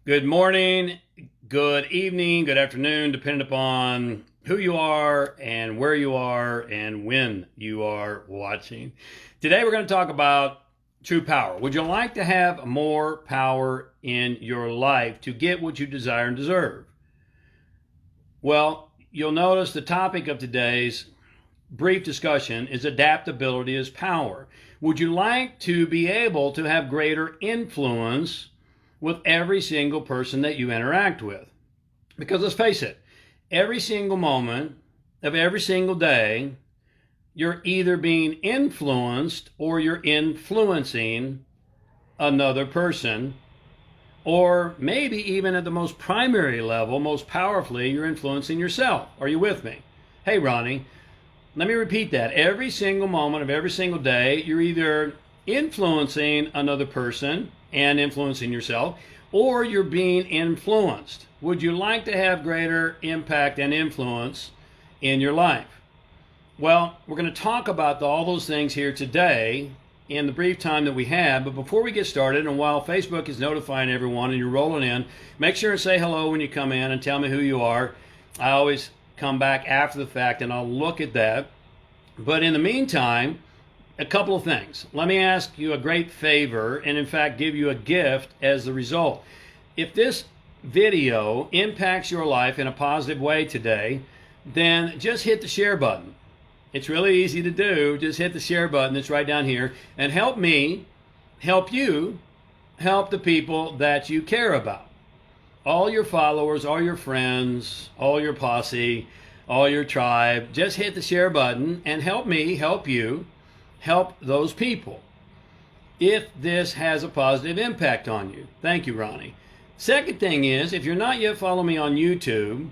Good morning, good evening, good afternoon, depending upon who you are and where you are and when you are watching. Today we're going to talk about true power. Would you like to have more power in your life to get what you desire and deserve? Well, you'll notice the topic of today's brief discussion is adaptability as power. Would you like to be able to have greater influence with every single person that you interact with? Because let's face it, every single moment of every single day, you're either being influenced or you're influencing another person, or maybe even at the most primary level, most powerfully, you're influencing yourself. Are you with me? Hey, Ronnie, let me repeat that. Every single moment of every single day, you're either influencing another person and influencing yourself, or you're being influenced. Would you like to have greater impact and influence in your life? Well, we're going to talk about all those things here today in the brief time that we have. But before we get started, and while Facebook is notifying everyone and you're rolling in, make sure and say hello when you come in and tell me who you are. I always come back after the fact and I'll look at that. But in the meantime, a couple of things. Let me ask you a great favor and in fact give you a gift as the result. If this video impacts your life in a positive way today, then just hit the share button. It's really easy to do. Just hit the share button that's right down here and help me, help you, help the people that you care about. All your followers, all your friends, all your posse, all your tribe, just hit the share button and help me, help you, help those people if this has a positive impact on you. Thank you, Ronnie. Second thing is, if you're not yet following me on YouTube,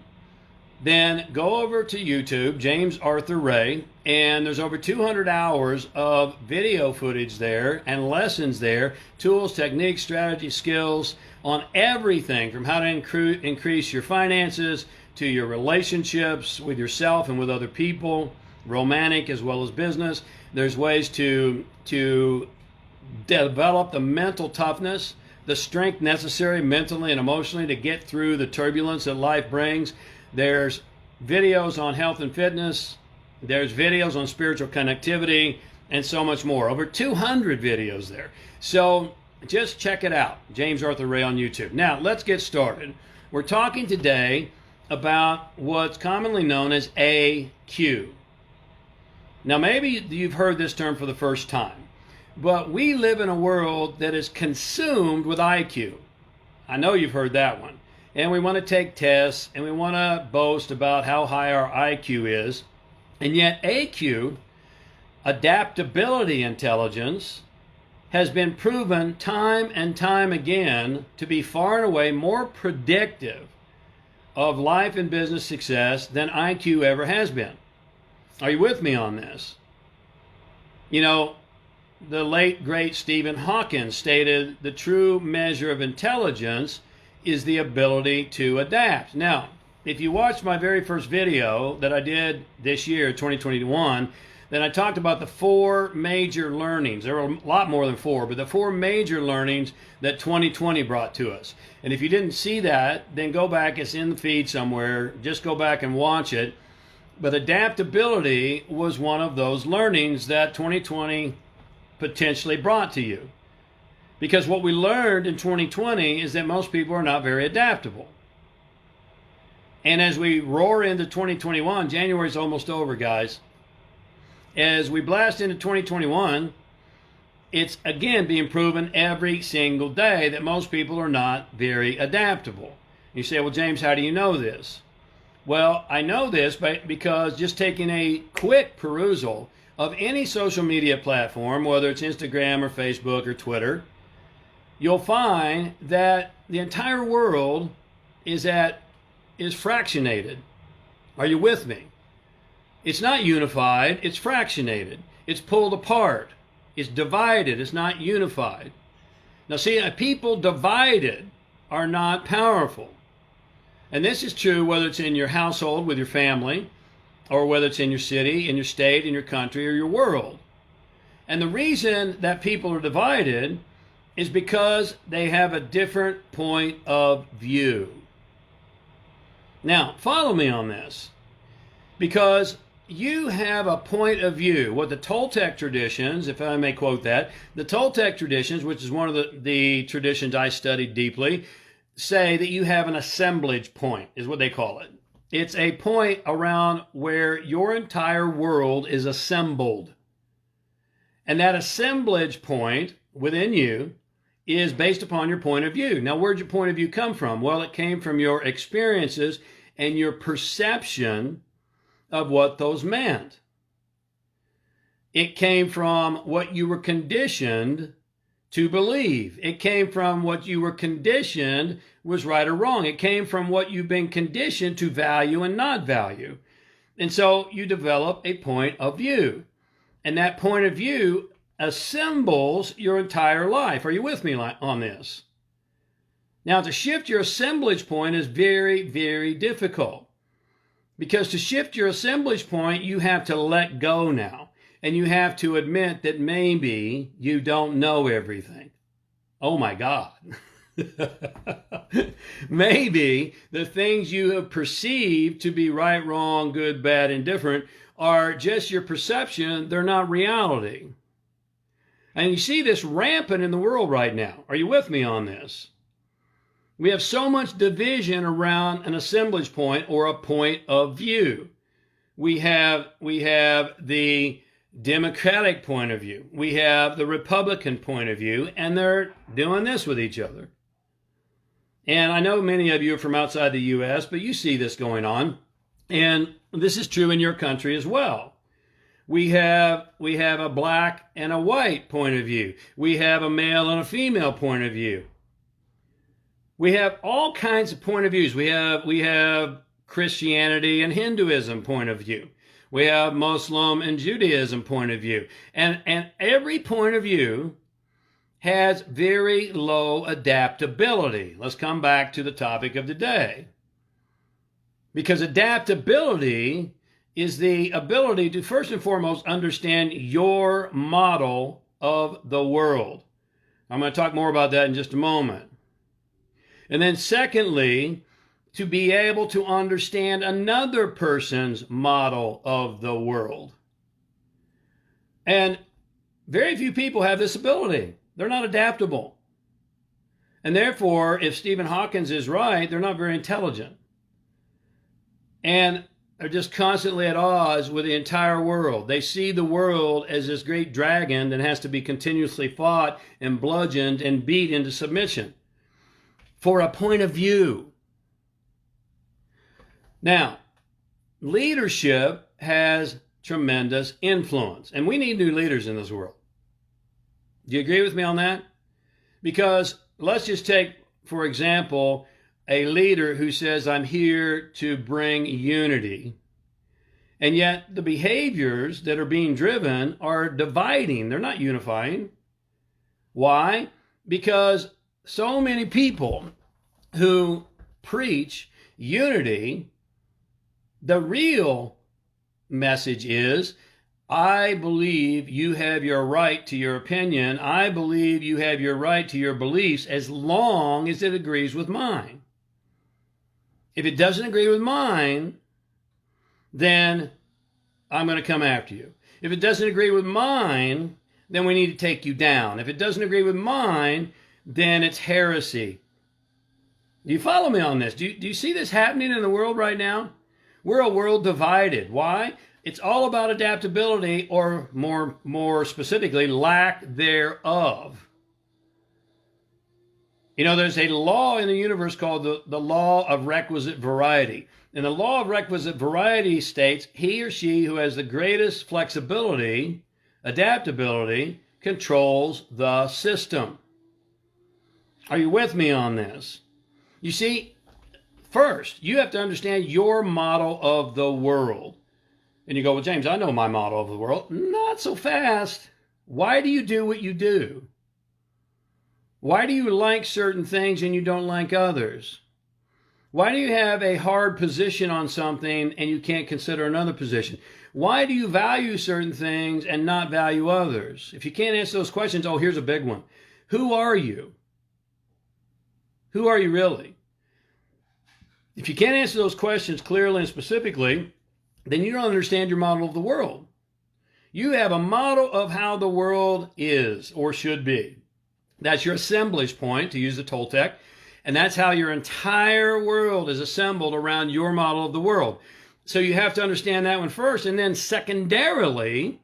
then go over to YouTube, James Arthur Ray, and there's over 200 hours of video footage there and lessons there, tools, techniques, strategies, skills on everything from how to increase your finances to your relationships with yourself and with other people, romantic as well as business. There's ways to develop the mental toughness, the strength necessary mentally and emotionally to get through the turbulence that life brings. There's videos on health and fitness. There's videos on spiritual connectivity and so much more. Over 200 videos there. So just check it out. James Arthur Ray on YouTube. Now, let's get started. We're talking today about what's commonly known as AQ. Now, maybe you've heard this term for the first time, but we live in a world that is consumed with IQ. I know you've heard that one. And we want to take tests and we want to boast about how high our IQ is. And yet AQ, adaptability intelligence, has been proven time and time again to be far and away more predictive of life and business success than IQ ever has been. Are you with me on this? You know, the late, great Stephen Hawking stated the true measure of intelligence is the ability to adapt. Now, if you watched my very first video that I did this year, 2021, then I talked about the four major learnings. There were a lot more than four, but the four major learnings that 2020 brought to us. And if you didn't see that, then go back. It's in the feed somewhere. Just go back and watch it. But adaptability was one of those learnings that 2020 potentially brought to you. Because what we learned in 2020 is that most people are not very adaptable. And as we roar into 2021, January's almost over, guys. As we blast into 2021, it's again being proven every single day that most people are not very adaptable. You say, well, James, how do you know this? Well, I know this because just taking a quick perusal of any social media platform, whether it's Instagram or Facebook or Twitter, you'll find that the entire world is fractionated. Are you with me? It's not unified, it's fractionated. It's pulled apart. It's divided, it's not unified. Now see, people divided are not powerful. And this is true whether it's in your household with your family, or whether it's in your city, in your state, in your country, or your world. And the reason that people are divided is because they have a different point of view. Now, follow me on this, because you have a point of view. What the Toltec traditions, if I may quote that, the Toltec traditions, which is one of the traditions I studied deeply, say that you have an assemblage point, is what they call it. It's a point around where your entire world is assembled. And that assemblage point within you is based upon your point of view. Now, where'd your point of view come from? Well, it came from your experiences and your perception of what those meant. It came from what you were conditioned to believe. It came from what you were conditioned was right or wrong. It came from what you've been conditioned to value and not value. And so you develop a point of view. And that point of view assembles your entire life. Are you with me on this? Now, to shift your assemblage point is very, very difficult. Because to shift your assemblage point, you have to let go now. And you have to admit that maybe you don't know everything. Oh my God. Maybe the things you have perceived to be right, wrong, good, bad, indifferent are just your perception. They're not reality. And you see this rampant in the world right now. Are you with me on this? We have so much division around an assemblage point or a point of view. We have the Democratic point of view. We have the Republican point of view, and they're doing this with each other. And I know many of you are from outside the U.S., but you see this going on. And this is true in your country as well. We have a black and a white point of view. We have a male and a female point of view. We have all kinds of point of views. We have Christianity and Hinduism point of view. We have Muslim and Judaism point of view. And every point of view has very low adaptability. Let's come back to the topic of the day. Because adaptability is the ability to first and foremost understand your model of the world. I'm going to talk more about that in just a moment. And then secondly, to be able to understand another person's model of the world. And very few people have this ability. They're not adaptable. And therefore, if Stephen Hawking is right, they're not very intelligent. And they're just constantly at odds with the entire world. They see the world as this great dragon that has to be continuously fought and bludgeoned and beat into submission for a point of view. Now, leadership has tremendous influence, and we need new leaders in this world. Do you agree with me on that? Because let's just take, for example, a leader who says, I'm here to bring unity. And yet the behaviors that are being driven are dividing. They're not unifying. Why? Because so many people who preach unity, the real message is, I believe you have your right to your opinion. I believe you have your right to your beliefs as long as it agrees with mine. If it doesn't agree with mine, then I'm going to come after you. If it doesn't agree with mine, then we need to take you down. If it doesn't agree with mine, then it's heresy. Do you follow me on this? Do you see this happening in the world right now? We're a world divided. Why? It's all about adaptability, or more specifically, lack thereof. You know, there's a law in the universe called the law of requisite variety. And the law of requisite variety states he or she who has the greatest flexibility, adaptability, controls the system. Are you with me on this? You see, first, you have to understand your model of the world. And you go, well, James, I know my model of the world. Not so fast. Why do you do what you do? Why do you like certain things and you don't like others? Why do you have a hard position on something and you can't consider another position? Why do you value certain things and not value others? If you can't answer those questions, oh, here's a big one. Who are you? Who are you really? If you can't answer those questions clearly and specifically, then you don't understand your model of the world. You have a model of how the world is or should be. That's your assemblage point, to use the Toltec, and that's how your entire world is assembled around your model of the world. So you have to understand that one first, and then secondarily,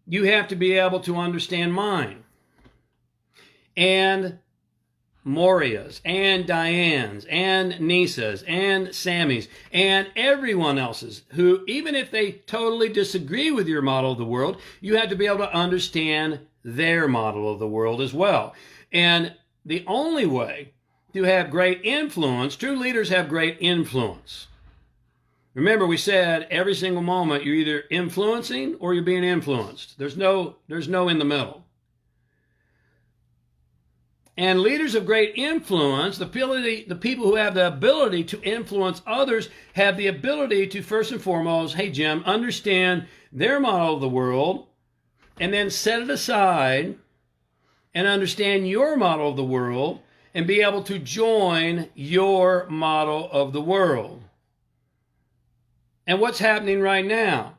you have to be able to understand mine and Moria's and Diane's and Nisa's and Sammy's and everyone else's, who, even if they totally disagree with your model of the world, you have to be able to understand their model of the world as well. And the only way to have great influence, true leaders have great influence. Remember, we said every single moment you're either influencing or you're being influenced. There's no in the middle. And leaders of great influence, the people who have the ability to influence others, have the ability to, first and foremost, hey Jim, understand their model of the world, and then set it aside and understand your model of the world and be able to join your model of the world. And what's happening right now?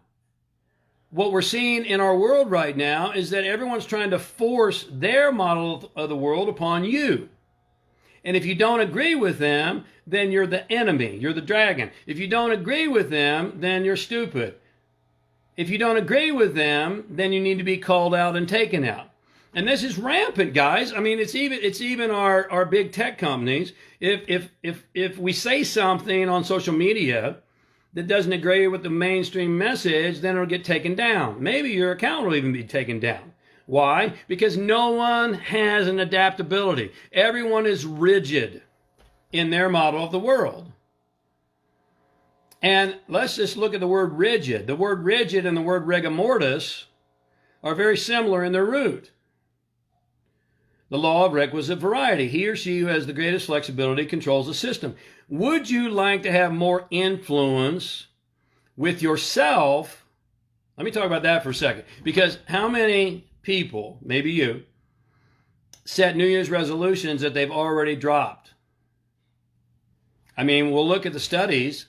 What we're seeing in our world right now is that everyone's trying to force their model of the world upon you. And if you don't agree with them, then you're the enemy. You're the dragon. If you don't agree with them, then you're stupid. If you don't agree with them, then you need to be called out and taken out. And this is rampant, guys. I mean, it's even our big tech companies. If we say something on social media that doesn't agree with the mainstream message, then it'll get taken down. Maybe your account will even be taken down. Why? Because no one has an adaptability. Everyone is rigid in their model of the world. And let's just look at the word rigid. The word rigid and the word rigor mortis are very similar in their root. The law of requisite variety. He or she who has the greatest flexibility controls the system. Would you like to have more influence with yourself? Let me talk about that for a second. Because how many people, maybe you, set New Year's resolutions that they've already dropped? I mean, we'll look at the studies,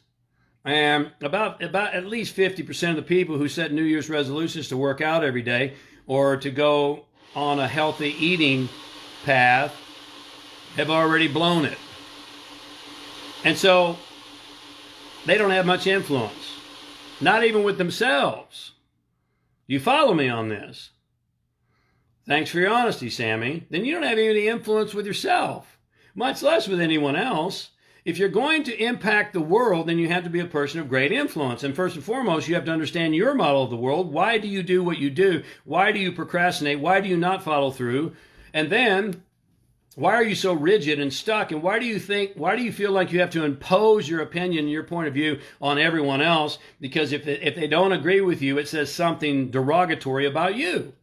and about at least 50% of the people who set New Year's resolutions to work out every day or to go on a healthy eating path have already blown it. And so they don't have much influence, not even with themselves. You follow me on this? Thanks for your honesty, Sammy. Then you don't have any influence with yourself, much less with anyone else. If you're going to impact the world, then you have to be a person of great influence. And first and foremost, you have to understand your model of the world. Why do you do what you do? Why do you procrastinate? Why do you not follow through? And then, why are you so rigid and stuck? And why do you feel like you have to impose your opinion, your point of view on everyone else? Because if they don't agree with you, it says something derogatory about you.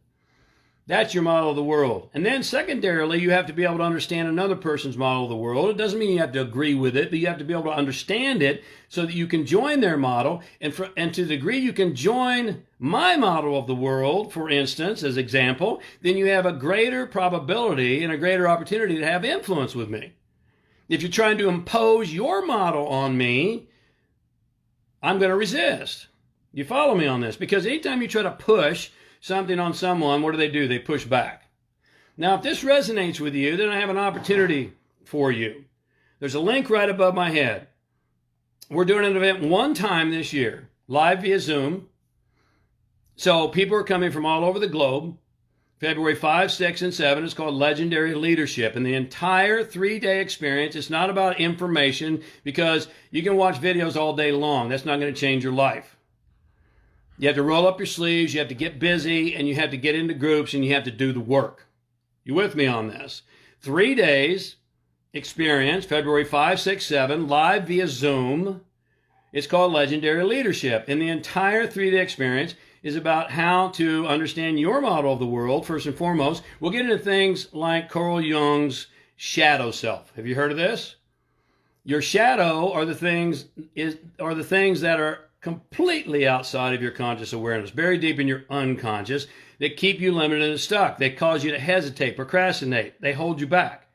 That's your model of the world. And then secondarily, you have to be able to understand another person's model of the world. It doesn't mean you have to agree with it, but you have to be able to understand it so that you can join their model. And to the degree you can join my model of the world, for instance, as example, then you have a greater probability and a greater opportunity to have influence with me. If you're trying to impose your model on me, I'm going to resist. You follow me on this? Because anytime you try to push something on someone, what do? They push back. Now, if this resonates with you, then I have an opportunity for you. There's a link right above my head. We're doing an event one time this year, live via Zoom. So people are coming from all over the globe. February 5, 6, and 7 is called Legendary Leadership. And the entire 3-day experience, it's not about information, because you can watch videos all day long. That's not going to change your life. You have to roll up your sleeves, you have to get busy, and you have to get into groups, and you have to do the work. You with me on this? 3 days experience, February 5, 6, 7, live via Zoom. It's called Legendary Leadership. And the entire 3-day experience is about how to understand your model of the world, first and foremost. We'll get into things like Carl Jung's shadow self. Have you heard of this? Your shadow are the things that are completely outside of your conscious awareness, buried deep in your unconscious. that keep you limited and stuck. They cause you to hesitate, procrastinate. They hold you back.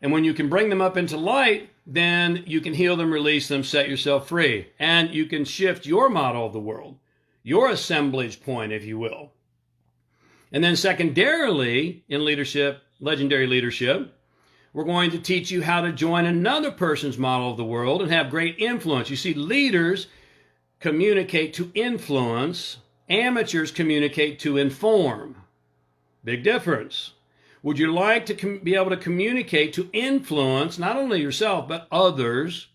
And when you can bring them up into light, then you can heal them, release them, set yourself free. And you can shift your model of the world, your assemblage point, if you will. And then secondarily, in leadership, legendary leadership, we're going to teach you how to join another person's model of the world and have great influence. You see, leaders communicate to influence. Amateurs communicate to inform. Big difference. Would you like to be able to communicate to influence not only yourself, but others,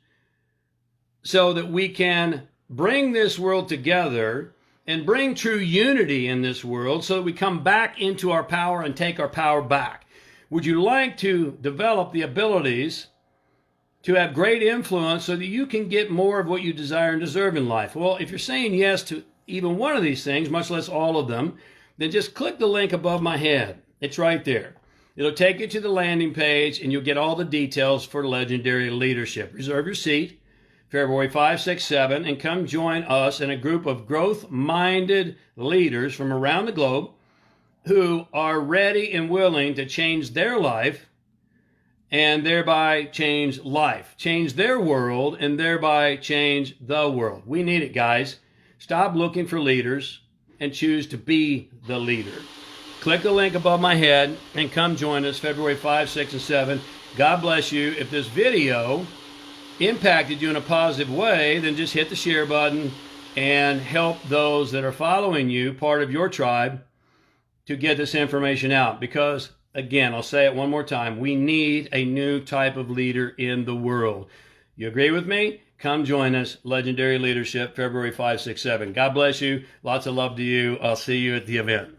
so that we can bring this world together and bring true unity in this world so that we come back into our power and take our power back? Would you like to develop the abilities to have great influence so that you can get more of what you desire and deserve in life? Well, if you're saying yes to even one of these things, much less all of them, then just click the link above my head. It's right there. It'll take you to the landing page, and you'll get all the details for Legendary Leadership. Reserve your seat, February 5, 6, 7, and come join us in a group of growth-minded leaders from around the globe who are ready and willing to change their life and thereby change life, change their world, and thereby change the world. We need it, guys. Stop looking for leaders and choose to be the leader. Click the link above my head and come join us February 5, 6, and 7. God bless you. If this video impacted you in a positive way, then just hit the share button and help those that are following you, part of your tribe, to get this information out. Because, again, I'll say it one more time, we need a new type of leader in the world. You agree with me? Come join us, Legendary Leadership, February 5, 6, 7. God bless you. Lots of love to you. I'll see you at the event.